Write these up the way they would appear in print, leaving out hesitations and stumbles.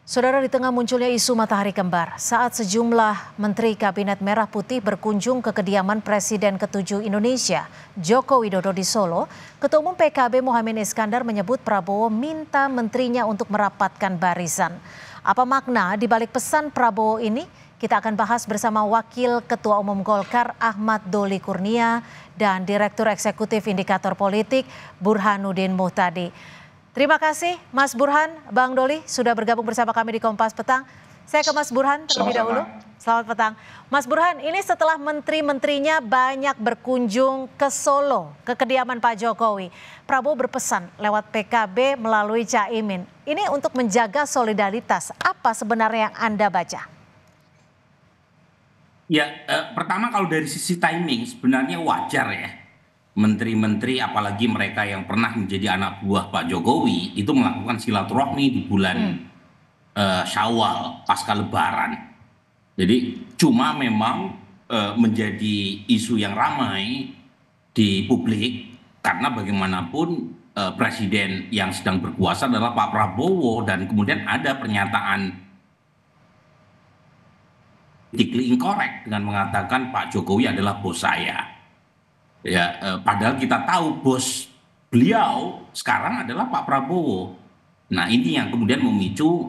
Saudara, di tengah munculnya isu matahari kembar, saat sejumlah Menteri Kabinet Merah Putih berkunjung ke kediaman Presiden ke-7 Indonesia, Joko Widodo di Solo, Ketua Umum PKB Muhaimin Iskandar menyebut Prabowo minta menterinya untuk merapatkan barisan. Apa makna di balik pesan Prabowo ini? Kita akan bahas bersama Wakil Ketua Umum Golkar Ahmad Doli Kurnia dan Direktur Eksekutif Indikator Politik Burhanuddin Muhtadi. Terima kasih Mas Burhan, Bang Doli sudah bergabung bersama kami di Kompas Petang. Saya ke Mas Burhan terlebih dahulu. Selamat petang. Mas Burhan, ini setelah menteri-menterinya banyak berkunjung ke Solo, ke kediaman Pak Jokowi. Prabowo berpesan lewat PKB melalui Caimin. Ini untuk menjaga solidaritas. Apa sebenarnya yang Anda baca? Ya, pertama kalau dari sisi timing sebenarnya wajar ya. Menteri-menteri apalagi mereka yang pernah menjadi anak buah Pak Jokowi itu melakukan silaturahmi di bulan Syawal pasca Lebaran. Jadi cuma memang menjadi isu yang ramai di publik karena bagaimanapun presiden yang sedang berkuasa adalah Pak Prabowo dan kemudian ada pernyataan politically incorrect dengan mengatakan Pak Jokowi adalah bos saya. Ya, padahal kita tahu bos beliau sekarang adalah Pak Prabowo. Nah, ini yang kemudian memicu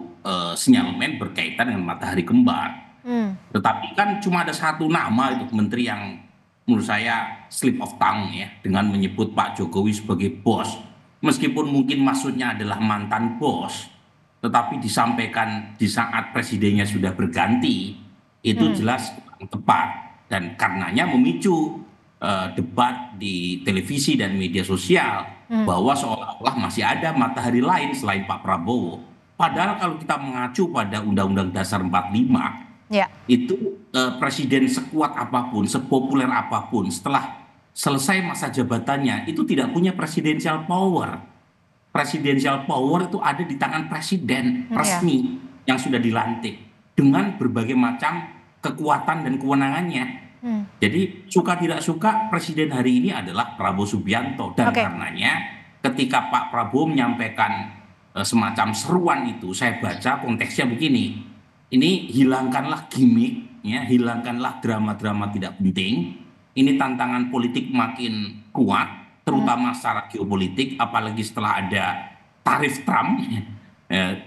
sinyalemen berkaitan dengan matahari kembar. Tetapi kan cuma ada satu nama itu menteri yang menurut saya slip of tongue ya, dengan menyebut Pak Jokowi sebagai bos. Meskipun mungkin maksudnya adalah mantan bos, tetapi disampaikan di saat presidennya sudah berganti, itu jelas kurang tepat. Dan karenanya memicu debat di televisi dan media sosial bahwa seolah-olah masih ada matahari lain selain Pak Prabowo. Padahal kalau kita mengacu pada Undang-Undang Dasar 45, itu presiden sekuat apapun, sepopuler apapun, setelah selesai masa jabatannya itu tidak punya presidential power. Presidential power itu ada di tangan presiden resmi yang sudah dilantik dengan berbagai macam kekuatan dan kewenangannya. Jadi suka tidak suka presiden hari ini adalah Prabowo Subianto dan karenanya ketika Pak Prabowo menyampaikan semacam seruan itu saya baca konteksnya begini, ini hilangkanlah gimmick ya, hilangkanlah drama-drama tidak penting, ini tantangan politik makin kuat terutama secara geopolitik apalagi setelah ada tarif Trump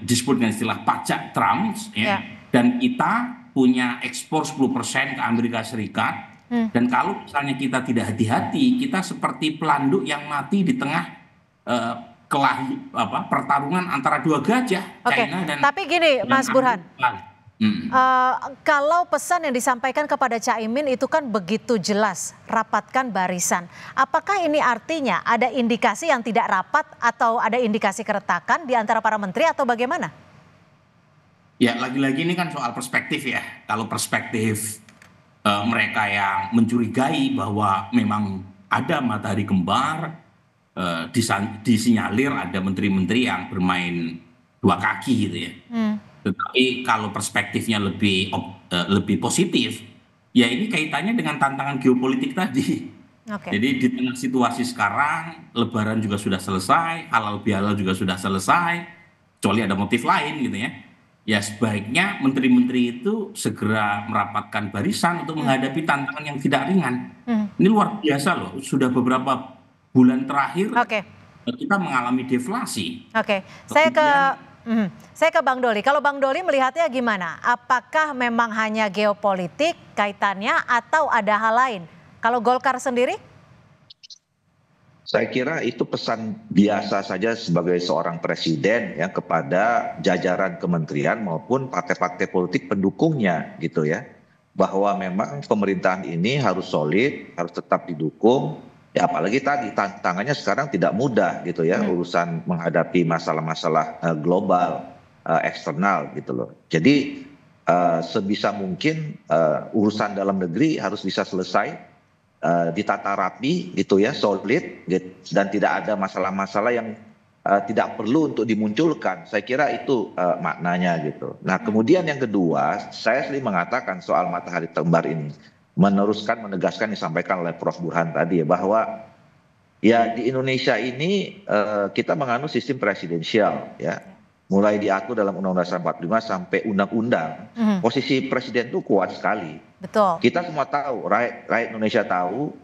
disebut dengan istilah pajak Trump ya, dan kita punya ekspor 10% ke Amerika Serikat. Dan kalau misalnya kita tidak hati-hati, kita seperti pelanduk yang mati di tengah pertarungan antara dua gajah. China dan tapi gini Mas Burhan, kalau pesan yang disampaikan kepada Caimin itu kan begitu jelas, rapatkan barisan. Apakah ini artinya ada indikasi yang tidak rapat atau ada indikasi keretakan di antara para menteri atau bagaimana? Ya, lagi-lagi ini kan soal perspektif ya. Kalau perspektif mereka yang mencurigai bahwa memang ada matahari kembar, disinyalir ada menteri-menteri yang bermain dua kaki gitu ya. Tetapi kalau perspektifnya lebih positif, ya ini kaitannya dengan tantangan geopolitik tadi. Jadi di tengah situasi sekarang, Lebaran juga sudah selesai, halal bihalal juga sudah selesai, kecuali ada motif lain gitu ya. Ya sebaiknya menteri-menteri itu segera merapatkan barisan untuk menghadapi tantangan yang tidak ringan. Ini luar biasa loh, sudah beberapa bulan terakhir kita mengalami deflasi. Saya ke Bang Doli. Kalau Bang Doli melihatnya gimana? Apakah memang hanya geopolitik kaitannya atau ada hal lain? Kalau Golkar sendiri? Saya kira itu pesan biasa saja sebagai seorang presiden ya kepada jajaran kementerian maupun partai-partai politik pendukungnya gitu ya. Bahwa memang pemerintahan ini harus solid, harus tetap didukung. Ya apalagi tadi tantangannya sekarang tidak mudah gitu ya, urusan menghadapi masalah-masalah global eksternal gitu loh. Jadi sebisa mungkin urusan dalam negeri harus bisa selesai, ditata rapi gitu ya, solid dan tidak ada masalah-masalah yang tidak perlu untuk dimunculkan. Saya kira itu maknanya gitu. Nah kemudian yang kedua, saya sering mengatakan soal matahari kembar ini, menegaskan disampaikan oleh Prof. Burhan tadi ya, bahwa ya di Indonesia ini kita menganut sistem presidensial ya. mulai diatur dalam Undang-Undang Dasar 45 sampai undang-undang, posisi presiden itu kuat sekali. Betul. Kita semua tahu, rakyat Indonesia tahu,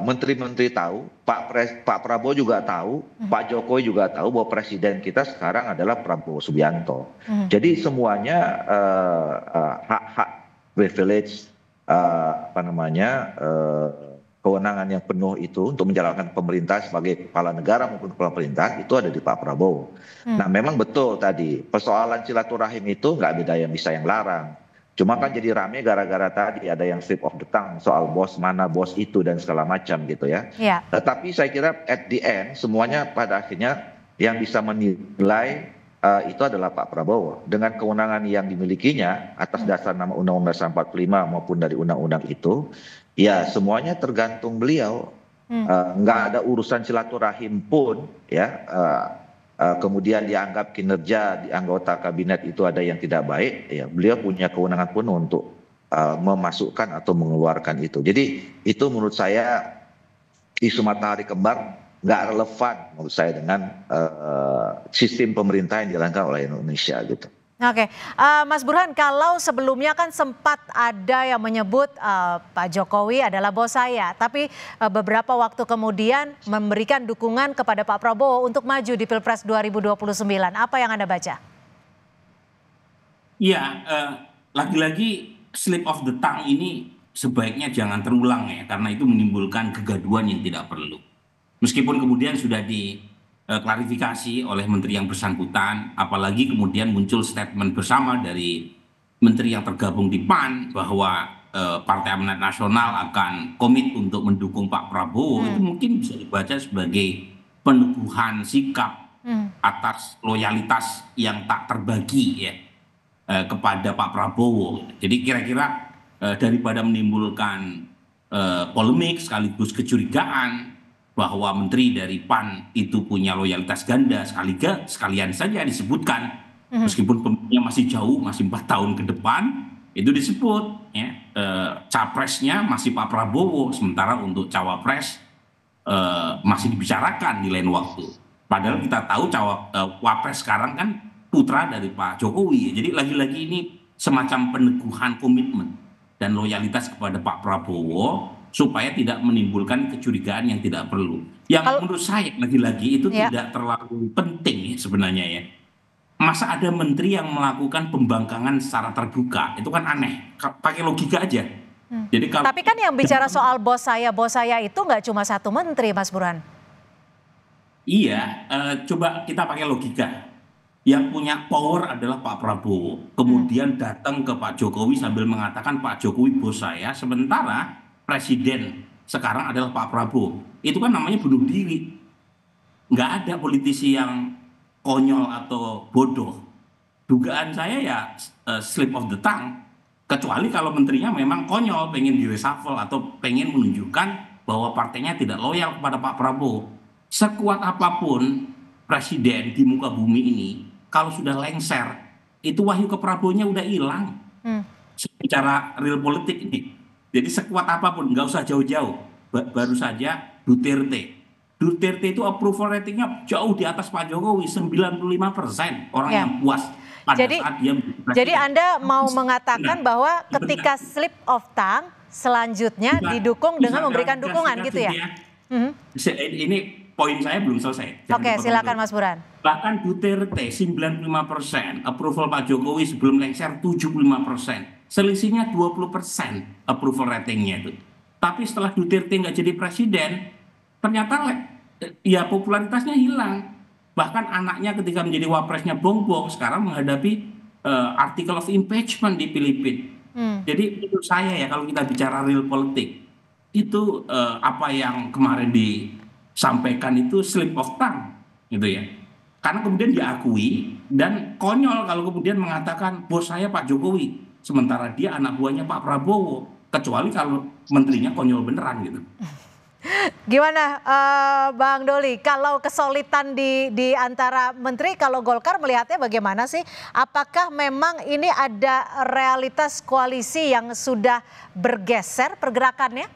menteri-menteri tahu, Pak Prabowo juga tahu, Pak Jokowi juga tahu bahwa presiden kita sekarang adalah Prabowo Subianto. Jadi semuanya hak-hak privilege, kewenangan yang penuh itu untuk menjalankan pemerintah sebagai kepala negara maupun kepala pemerintahan itu ada di Pak Prabowo. Nah memang betul tadi persoalan silaturahim itu nggak ada yang bisa yang larang. Cuma kan jadi rame gara-gara tadi ada yang slip of the tongue soal bos mana bos itu dan segala macam gitu ya. Tetapi saya kira at the end semuanya pada akhirnya yang bisa menilai itu adalah Pak Prabowo dengan kewenangan yang dimilikinya atas dasar nama Undang-Undang 45 maupun dari undang-undang itu. Ya semuanya tergantung beliau, nggak ada urusan silaturahim pun ya, kemudian dianggap kinerja di anggota kabinet itu ada yang tidak baik, ya beliau punya kewenangan penuh untuk memasukkan atau mengeluarkan itu. Jadi itu menurut saya isu matahari kembar nggak relevan menurut saya dengan sistem pemerintah yang dijalankan oleh Indonesia gitu. Oke, Mas Burhan, kalau sebelumnya kan sempat ada yang menyebut Pak Jokowi adalah bos saya, tapi beberapa waktu kemudian memberikan dukungan kepada Pak Prabowo untuk maju di Pilpres 2029. Apa yang Anda baca? Iya, lagi-lagi slip of the tongue ini sebaiknya jangan terulang ya, karena itu menimbulkan kegaduhan yang tidak perlu. Meskipun kemudian sudah klarifikasi oleh menteri yang bersangkutan, apalagi kemudian muncul statement bersama dari menteri yang tergabung di PAN bahwa Partai Amanat Nasional akan komit untuk mendukung Pak Prabowo, itu mungkin bisa dibaca sebagai peneguhan sikap atas loyalitas yang tak terbagi ya kepada Pak Prabowo. Jadi kira-kira daripada menimbulkan polemik sekaligus kecurigaan bahwa menteri dari PAN itu punya loyalitas ganda, sekalian saja disebutkan, meskipun pemilunya masih jauh, masih 4 tahun ke depan, itu disebut ya, capresnya masih Pak Prabowo, sementara untuk cawapres masih dibicarakan di lain waktu. Padahal kita tahu wapres sekarang kan putra dari Pak Jokowi, jadi lagi-lagi ini semacam peneguhan komitmen dan loyalitas kepada Pak Prabowo, supaya tidak menimbulkan kecurigaan yang tidak perlu. Yang menurut saya lagi-lagi itu tidak terlalu penting ya sebenarnya ya. Masa ada menteri yang melakukan pembangkangan secara terbuka, itu kan aneh. Pakai logika aja. Jadi tapi kan yang bicara soal bos saya itu nggak cuma satu menteri, Mas Burhan. Iya, coba kita pakai logika. Yang punya power adalah Pak Prabowo. Kemudian datang ke Pak Jokowi sambil mengatakan Pak Jokowi bos saya, sementara presiden sekarang adalah Pak Prabowo. Itu kan namanya bunuh diri. Nggak ada politisi yang konyol atau bodoh. Dugaan saya ya slip of the tongue. Kecuali kalau menterinya memang konyol, pengen di reshuffle atau pengen menunjukkan bahwa partainya tidak loyal kepada Pak Prabowo. Sekuat apapun presiden di muka bumi ini, kalau sudah lengser, itu wahyu ke Prabowo-nya udah hilang. Secara real politik ini. Jadi sekuat apapun, nggak usah jauh-jauh. Baru saja Duterte. Duterte itu approval ratingnya jauh di atas Pak Jokowi, 95% orang yang puas pada saat dia menjadi presiden. Jadi Anda mau mengatakan bahwa ketika slip of tongue selanjutnya didukung dengan memberikan dukungan gitu ya? Ini poin saya belum selesai. Oke, silakan Mas Burhan. Bahkan Duterte 95%, approval Pak Jokowi sebelum lengser 75%. Selisihnya 20% approval ratingnya itu. Tapi setelah Duterte nggak jadi presiden, ternyata ya popularitasnya hilang. Bahkan anaknya ketika menjadi wapresnya bongbong sekarang menghadapi article of impeachment di Filipina. Jadi menurut saya ya kalau kita bicara real politik, itu apa yang kemarin disampaikan itu slip of tongue gitu ya. Karena kemudian diakui dan konyol kalau kemudian mengatakan bos saya Pak Jokowi. Sementara dia anak buahnya Pak Prabowo. Kecuali kalau menterinya konyol beneran gitu. Gimana Bang Doli, kalau kesulitan di antara menteri, kalau Golkar melihatnya bagaimana sih? Apakah memang ini ada realitas koalisi yang sudah bergeser pergerakannya?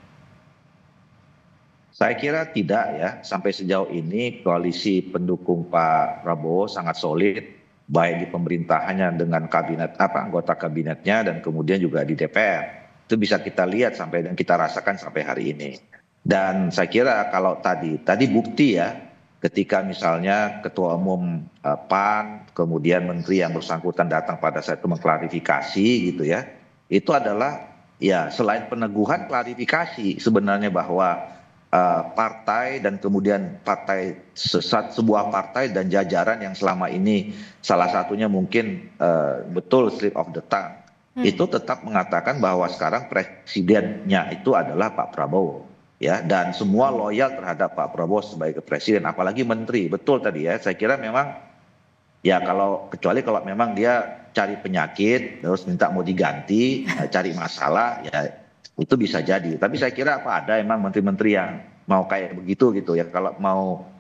Saya kira tidak ya, sampai sejauh ini koalisi pendukung Pak Prabowo sangat solid. baik di pemerintahannya dengan kabinet anggota kabinetnya dan kemudian juga di DPR. Itu bisa kita lihat dan kita rasakan sampai hari ini. Dan saya kira kalau tadi bukti ya, ketika misalnya Ketua Umum PAN, kemudian Menteri yang bersangkutan datang pada saat itu mengklarifikasi gitu ya, itu adalah ya selain peneguhan klarifikasi sebenarnya bahwa partai dan kemudian sebuah partai dan jajaran yang selama ini salah satunya mungkin betul slip of the tongue itu tetap mengatakan bahwa sekarang presidennya itu adalah Pak Prabowo ya, dan semua loyal terhadap Pak Prabowo sebagai presiden, apalagi menteri. Betul tadi ya, saya kira memang ya kecuali kalau memang dia cari penyakit terus minta mau diganti, cari masalah ya itu bisa jadi. Tapi saya kira ada emang menteri-menteri yang mau kayak begitu gitu ya. Kalau mau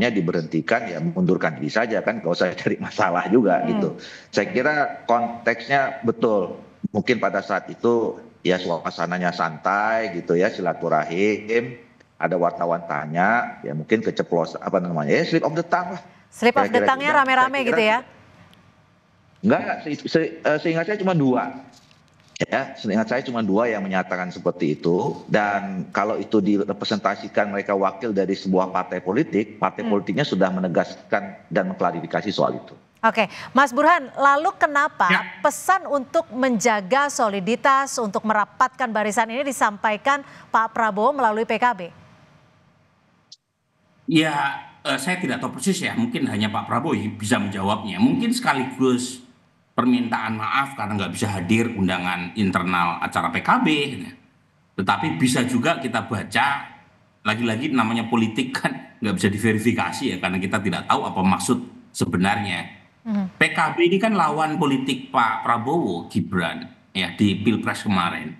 diberhentikan ya mundurkan diri saja kan, gak usah cari masalah juga gitu. Saya kira konteksnya betul. Mungkin pada saat itu ya suasananya santai gitu ya, silaturahim, ada wartawan tanya, ya mungkin keceplosan ya slip of the tongue lah. Slip of the tongue-nya rame-rame gitu ya? Enggak, seingat saya cuma 2. Ya, seingat saya cuma 2 yang menyatakan seperti itu, dan kalau itu direpresentasikan mereka wakil dari sebuah partai politik, partai politiknya sudah menegaskan dan mengklarifikasi soal itu. Oke, Mas Burhan, lalu kenapa pesan untuk menjaga soliditas, untuk merapatkan barisan ini disampaikan Pak Prabowo melalui PKB? Ya, saya tidak tahu persis ya, mungkin hanya Pak Prabowo yang bisa menjawabnya. Mungkin sekaligus permintaan maaf karena nggak bisa hadir undangan internal acara PKB. Tetapi bisa juga kita baca, lagi-lagi namanya politik kan nggak bisa diverifikasi ya, karena kita tidak tahu apa maksud sebenarnya. PKB ini kan lawan politik Pak Prabowo, Gibran, ya di Pilpres kemarin.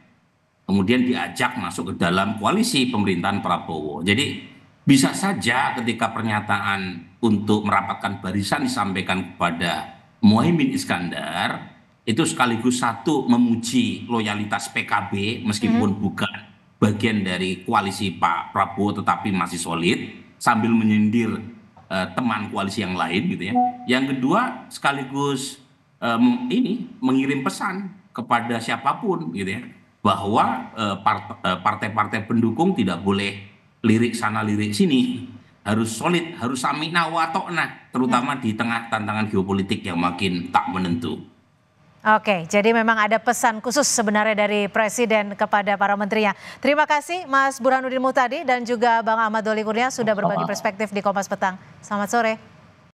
Kemudian diajak masuk ke dalam koalisi pemerintahan Prabowo. Jadi bisa saja ketika pernyataan untuk merapatkan barisan disampaikan kepada Muhaimin Iskandar, itu sekaligus satu memuji loyalitas PKB meskipun bukan bagian dari koalisi Pak Prabowo tetapi masih solid, sambil menyindir teman koalisi yang lain gitu ya. Yang kedua sekaligus mengirim pesan kepada siapapun gitu ya, bahwa partai-partai pendukung tidak boleh lirik sana lirik sini, harus solid, harus samina wa ta'na, terutama di tengah tantangan geopolitik yang makin tak menentu. Oke, jadi memang ada pesan khusus sebenarnya dari Presiden kepada para menterinya. Terima kasih Mas Burhanuddin Muhtadi dan juga Bang Ahmad Doli Kurnia sudah berbagi perspektif di Kompas Petang. Selamat sore.